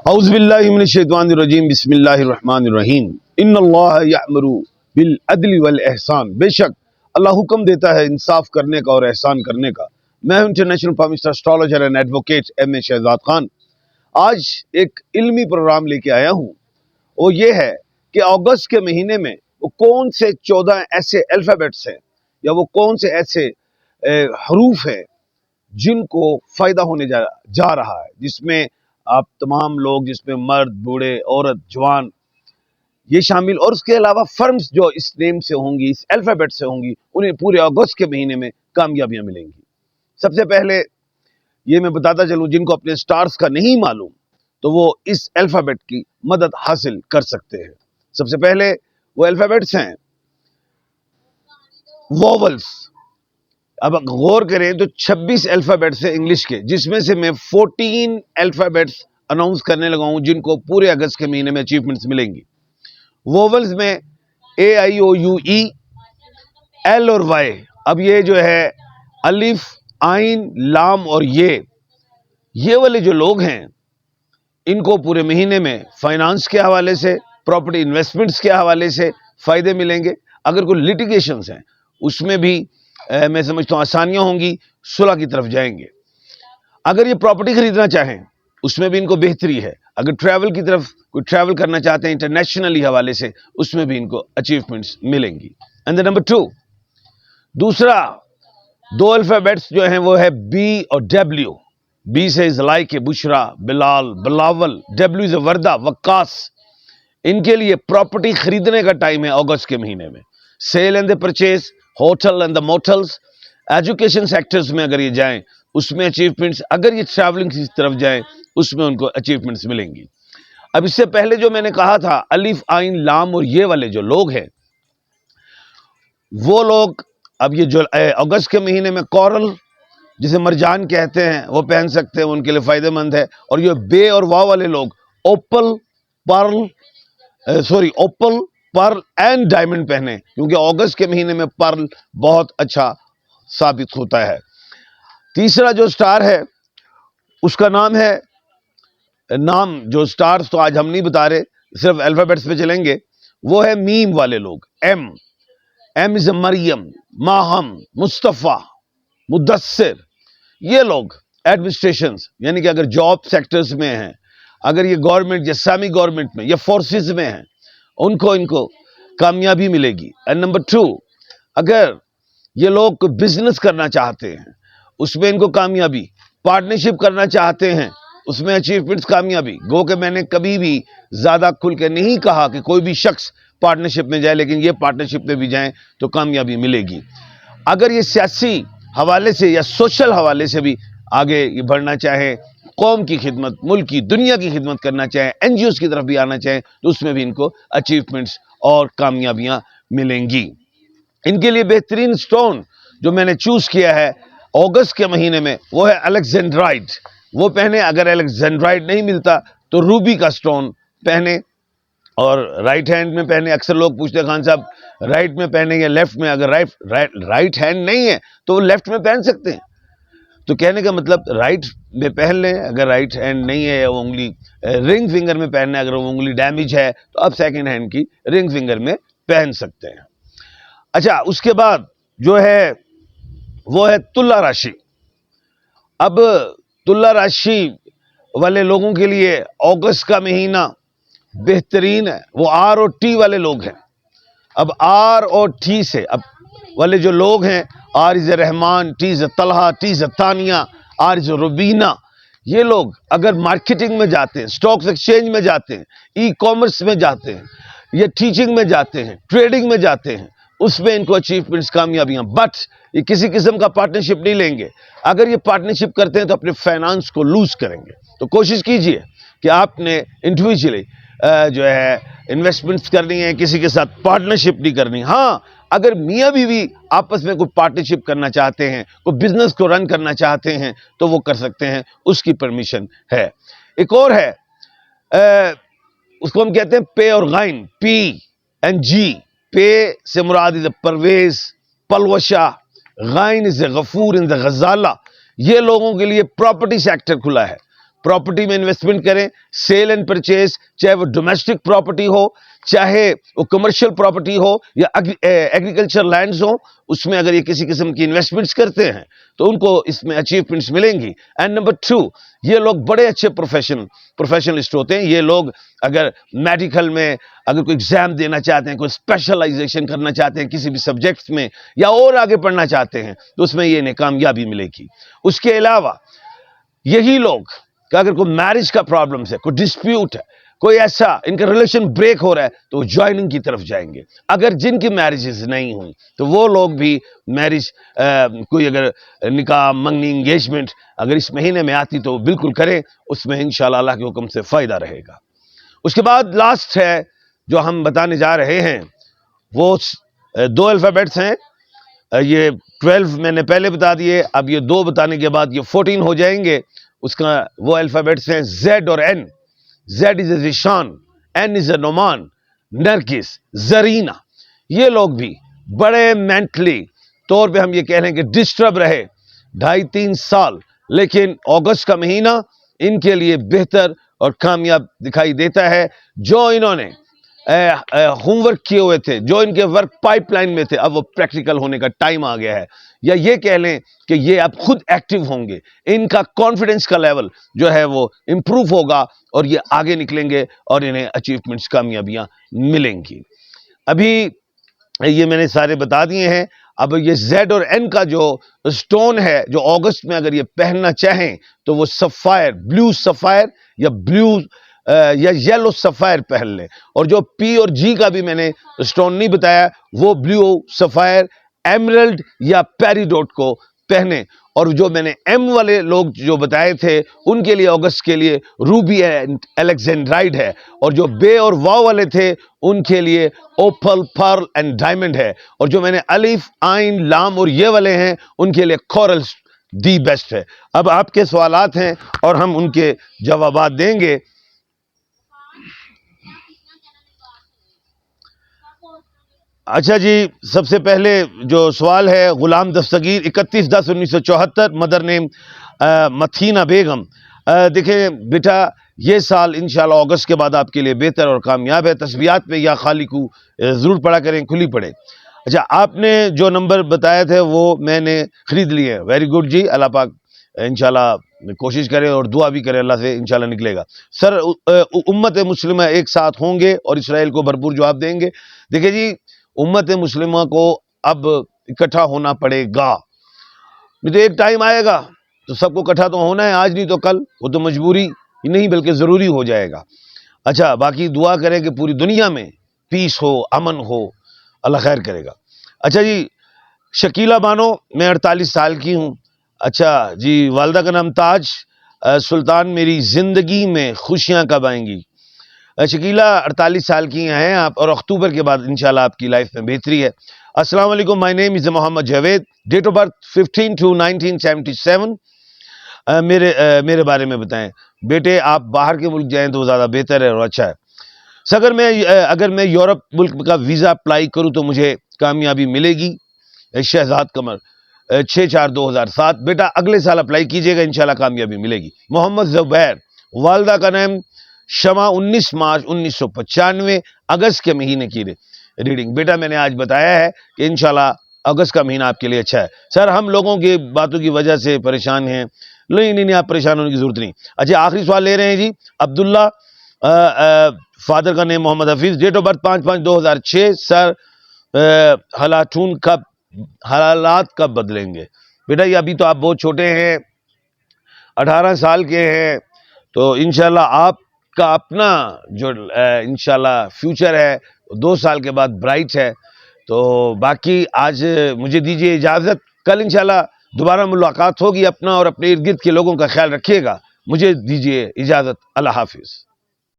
اعوذ باللہ من الشیطان الرجیم بسم اللہ الرحمن الرحیم ان اللہ یأمر بالعدل والاحسان، بے شک اللہ حکم دیتا ہے انصاف کرنے کا اور احسان کرنے کا۔ میں ہوں international palmist astrologer and advocate M A Shahzad Khan. آج ایک علمی پروگرام لے کے آیا ہوں، وہ یہ ہے کہ اگست کے مہینے میں وہ کون سے 14 ایسے الفابیٹس ہیں یا وہ کون سے ایسے حروف ہیں جن کو فائدہ ہونے جا رہا ہے، جس میں آپ تمام لوگ، جس میں مرد، بوڑھے، عورت، جوان یہ شامل، اور اس کے علاوہ فرمز جو اس نیم سے ہوں گی، اس الفابیٹ سے ہوں گی، انہیں پورے اگست کے مہینے میں کامیابیاں ملیں گی۔ سب سے پہلے یہ میں بتاتا چلوں، جن کو اپنے سٹارز کا نہیں معلوم تو وہ اس الفابیٹ کی مدد حاصل کر سکتے ہیں۔ سب سے پہلے وہ الفابیٹس ہیں ووولز۔ اب غور کریں تو 26 الفابیٹس ہیں انگلش کے، جس میں سے میں 14 الفابیٹس اناؤنس کرنے لگا ہوں جن کو پورے اگست کے مہینے میں اچیومنٹس ملیں گی۔ ووولز میں اے آئی او یو ای، ایل اور وائی۔ اب یہ جو ہے الف، عین، لام اور یہ والے جو لوگ ہیں ان کو پورے مہینے میں فائنانس کے حوالے سے، پراپرٹی انویسٹمنٹس کے حوالے سے فائدے ملیں گے۔ اگر کوئی لیٹیگیشنز ہیں اس میں بھی میں سمجھتا ہوں آسانیاں ہوں گی، صلح کی طرف جائیں گے۔ اگر یہ پراپرٹی خریدنا چاہیں اس میں بھی ان کو بہتری ہے۔ اگر ٹریول کی طرف کوئی ٹریول کرنا چاہتے ہیں انٹرنیشنلی حوالے سے، اس میں بھی ان کو اچیومنٹس ملیں گی۔ اینڈ نمبر 2، دوسرا دو الفابیٹس جو ہیں وہ ہے بی اور ڈبلیو۔ بی سے is like Bushra, Bilal, Bilawal. W از وردہ، وقاص۔ ان کے لیے پراپرٹی خریدنے کا ٹائم ہے اگست کے مہینے میں۔ Sale and purchase, hotel and motels, education sectors میں اگر یہ جائیں اس میں اچیومنٹس، اگر یہ ٹریولنگ کی طرف جائیں اس میں ان کو اچیومنٹس ملیں گی۔ اب اس سے پہلے جو میں نے کہا تھا الف، عین، لام اور یہ والے جو لوگ ہیں وہ لوگ اب یہ جو اگست کے مہینے میں کورل جسے مرجان کہتے ہیں وہ پہن سکتے ہیں، ان کے لیے فائدہ مند ہے۔ اور یہ بے اور واو والے لوگ اوپل، پرل اینڈ ڈائمنڈ پہنے، کیونکہ اگست کے مہینے میں پرل بہت اچھا ثابت ہوتا ہے۔ تیسرا جو سٹار ہے اس کا نام ہے، نام جو سٹارز تو آج ہم نہیں بتا رہے، صرف الفابیٹس پہ چلیں گے، وہ ہے میم والے لوگ۔ ایم از مریم، ماہم، مصطفیٰ، مدثر۔ یہ لوگ ایڈمنسٹریشنز یعنی کہ اگر جاب سیکٹرز میں ہیں، اگر یہ گورنمنٹ یا سیمی گورنمنٹ میں یا فورسز میں ہیں، ان کو کامیابی ملے گی۔ اینڈ نمبر 2، اگر یہ لوگ بزنس کرنا چاہتے ہیں اس میں ان کو کامیابی، پارٹنرشپ کرنا چاہتے ہیں اس میں اچیومنٹس، کامیابی۔ گو کہ میں نے کبھی بھی زیادہ کھل کے نہیں کہا کہ کوئی بھی شخص پارٹنرشپ میں جائے، لیکن یہ پارٹنرشپ میں بھی جائیں تو کامیابی ملے گی۔ اگر یہ سیاسی حوالے سے یا سوشل حوالے سے بھی آگے یہ بڑھنا چاہیں، قوم کی خدمت، ملک کی، دنیا کی خدمت کرنا چاہیں، این جی اوز کی طرف بھی آنا چاہیں تو اس میں بھی ان کو اچیومنٹس اور کامیابیاں ملیں گی۔ ان کے لیے بہترین سٹون جو میں نے چوز کیا ہے اگست کے مہینے میں وہ ہے الیگزینڈرائٹ۔ وہ پہنے، اگر الیگزینڈرائٹ نہیں ملتا تو روبی کا سٹون پہنے اور رائٹ ہینڈ میں پہنے۔ اکثر لوگ پوچھتے ہیں خان صاحب رائٹ میں پہنے یا لیفٹ میں؟ اگر رائٹ ہینڈ نہیں ہے تو وہ لیفٹ میں پہن سکتے ہیں۔ تو کہنے کا مطلب رائٹ میں پہن لیں، اگر رائٹ ہینڈ نہیں ہے وہ انگلی رنگ فنگر میں پہننا ہے، اگر وہ انگلی ڈیمیج ہے تو آپ سیکنڈ ہینڈ کی رنگ فنگر میں پہن سکتے ہیں۔ اچھا، اس کے بعد جو ہے وہ ہے تلا راشی۔ اب تلا راشی والے لوگوں کے لیے اگست کا مہینہ بہترین ہے، وہ آر اور ٹی والے لوگ ہیں۔ اب آر اور ٹی سے اب والے جو لوگ ہیں، R is Rahman, T is Talha, T is Tania, R is Rubina, یہ لوگ اگر مارکیٹنگ میں جاتے ہیں، سٹاکس ایکسچینج میں جاتے ہیں، ای کامرس میں جاتے ہیں، یا ٹیچنگ میں جاتے ہیں، ٹریڈنگ میں جاتے ہیں، اس میں ان کو اچیومنٹس، کامیابیاں۔ بٹ یہ کسی قسم کا پارٹنرشپ نہیں لیں گے۔ اگر یہ پارٹنرشپ کرتے ہیں تو اپنے فائنانس کو لوز کریں گے۔ تو کوشش کیجئے کہ آپ نے انڈیویجولی جو ہے انویسٹمنٹس کرنی ہے، کسی کے ساتھ پارٹنرشپ نہیں کرنی۔ ہاں، اگر میاں بیوی آپس میں کوئی پارٹنرشپ کرنا چاہتے ہیں، کوئی بزنس کو رن کرنا چاہتے ہیں تو وہ کر سکتے ہیں، اس کی پرمیشن ہے۔ ایک اور ہے، اس کو ہم کہتے ہیں پے اور غائن، پی اینڈ جی۔ پے سے مراد پرویز، پلوشہ، غائن غفور غزالہ۔ یہ لوگوں کے لیے پراپرٹی سیکٹر کھلا ہے۔ پراپرٹی میں انویسٹمنٹ کریں, سیل اینڈ پرچیز, چاہے وہ ڈومیسٹک پراپرٹی ہو, چاہے وہ کمرشل پراپرٹی ہو یا ایگریکلچر لینڈز ہوں, اس میں اگر یہ کسی قسم کی انویسٹمنٹس کرتے ہیں تو ان کو اس میں اچیومنٹس ملیں گی. اینڈ نمبر 2, یہ لوگ بڑے اچھے پروفیشنلسٹ ہوتے ہیں. یہ لوگ اگر میڈیکل میں اگر کوئی ایگزام دینا چاہتے ہیں, کوئی اسپیشلائزیشن کرنا چاہتے ہیں کسی بھی سبجیکٹس میں, یا اور آگے پڑھنا چاہتے ہیں, تو اس میں یہ انہیں کامیابی ملے گی. اس کے علاوہ یہی لوگ کہ اگر کوئی میرج کا پرابلمس ہے, کوئی ڈسپیوٹ ہے, کوئی ایسا ان کا ریلیشن بریک ہو رہا ہے, تو وہ جوائننگ کی طرف جائیں گے. اگر جن کی میرجز نہیں ہوئی تو وہ لوگ بھی میرج, کوئی اگر نکاح منگنی انگیجمنٹ اگر اس مہینے میں آتی تو بالکل کریں, اس میں انشاءاللہ اللہ کے حکم سے فائدہ رہے گا. اس کے بعد لاسٹ ہے جو ہم بتانے جا رہے ہیں, وہ 2 الفابیٹس ہیں. یہ 12 میں نے پہلے بتا دیے, اب یہ 2 بتانے کے بعد یہ 14 ہو جائیں گے. اس کا وہ الفابیٹس ہیں Z اور N. Z از اے ذیشان, N از اے نعمان, نرگس, زرینہ. یہ لوگ بھی بڑے مینٹلی طور پہ ہم یہ کہہ رہے ہیں کہ ڈسٹرب رہے 2.5-3 سال, لیکن اگست کا مہینہ ان کے لیے بہتر اور کامیاب دکھائی دیتا ہے. جو انہوں نے ہوم ورک کیے ہوئے تھے, جو ان کے ورک پائپ لائن میں تھے, اب وہ پریکٹیکل ہونے کا ٹائم آ گیا ہے. یا یہ کہہ لیں کہ یہ اب خود ایکٹیو ہوں گے, ان کا کانفیڈنس کا لیول جو ہے وہ امپروو ہوگا, اور یہ آگے نکلیں گے اور انہیں اچیومنٹس, کامیابیاں ملیں گی. ابھی یہ میں نے سارے بتا دیے ہیں. اب یہ Z اور N کا جو سٹون ہے, جو اگست میں اگر یہ پہننا چاہیں تو وہ سفائر, بلیو سفائر یا بلیو یا یلو سفائر پہن لیں. اور جو P اور G کا بھی میں نے سٹون نہیں بتایا, وہ بلیو سفائر, ایمرلڈ یا پیریڈوٹ کو پہنے. اور جو میں نے M والے لوگ جو بتائے تھے ان کے لیے اگست کے لیے روبی اینڈ الیگزینڈرائڈ ہے, اور جو بے اور واو والے تھے ان کے لیے اوپل, پرل اینڈ ڈائمنڈ ہے, اور جو میں نے الف, عین, لام اور یہ والے ہیں ان کے لیے کورل دی بیسٹ ہے. اب آپ کے سوالات ہیں اور ہم ان کے جوابات دیں گے. اچھا جی, سب سے پہلے جو سوال ہے غلام دستگیر, 31/10/1974, مدر نیم متھینہ بیگم. دیکھیں بیٹا, یہ سال انشاءاللہ اگست کے بعد آپ کے لیے بہتر اور کامیاب ہے. تسبیحات میں یا خالی کو ضرور پڑھا کریں, کھلی پڑھیں. اچھا, آپ نے جو نمبر بتایا تھے وہ میں نے خرید لیے. ویری گڈ جی, اللہ پاک انشاءاللہ کوشش کرے اور دعا بھی کرے, اللہ سے انشاءاللہ نکلے گا. سر, امت مسلمہ ایک ساتھ ہوں گے اور اسرائیل کو بھرپور جواب دیں گے. دیکھیں جی, امت مسلمہ کو اب اکٹھا ہونا پڑے گا. نہیں تو ایک ٹائم آئے گا تو سب کو اکٹھا تو ہونا ہے, آج نہیں تو کل. وہ تو مجبوری نہیں بلکہ ضروری ہو جائے گا. اچھا, باقی دعا کریں کہ پوری دنیا میں پیس ہو, امن ہو, اللہ خیر کرے گا. اچھا جی, شکیلہ بانو, میں 48 سال کی ہوں. اچھا جی, والدہ کا نام تاج. سلطان, میری زندگی میں خوشیاں کب آئیں گی؟ شکیلہ 48 سال کی ہیں آپ, اور اکتوبر کے بعد انشاءاللہ آپ کی لائف میں بہتری ہے. السلام علیکم, مائی نیم از محمد جاوید, ڈیٹ آف برتھ 15/2/1977. میرے بارے میں بتائیں. بیٹے, آپ باہر کے ملک جائیں تو زیادہ بہتر ہے اور اچھا ہے. اگر میں یورپ ملک کا ویزا اپلائی کروں تو مجھے کامیابی ملے گی؟ شہزاد قمر, 6/4/2007. بیٹا, اگلے سال اپلائی کیجئے گا, انشاءاللہ کامیابی ملے گی. محمد زبیر, والدہ کا نام شمع, 19 مارچ 1995, اگست کے مہینے کی ریڈنگ. بیٹا, میں نے آج بتایا ہے کہ انشاءاللہ اگست کا مہینہ آپ کے لیے اچھا ہے. سر, ہم لوگوں کی باتوں کی وجہ سے پریشان ہیں. نہیں, آپ پریشان ہونے کی ضرورت نہیں. اچھا, آخری سوال لے رہے ہیں جی. عبداللہ, فادر کا نیم محمد حفیظ, ڈیٹ آف برتھ 5/5/2006. سر, حالات کب بدلیں گے؟ بیٹا, یہ ابھی تو آپ بہت چھوٹے ہیں, 18 سال کے ہیں, تو انشاءاللہ آپ کا اپنا جو انشاءاللہ فیوچر ہے 2 سال کے بعد برائٹ ہے. تو باقی آج مجھے دیجیے اجازت, کل انشاءاللہ دوبارہ ملاقات ہوگی. اپنا اور اپنے ارد گرد کے لوگوں کا خیال رکھیے گا. مجھے دیجیے اجازت, اللہ حافظ.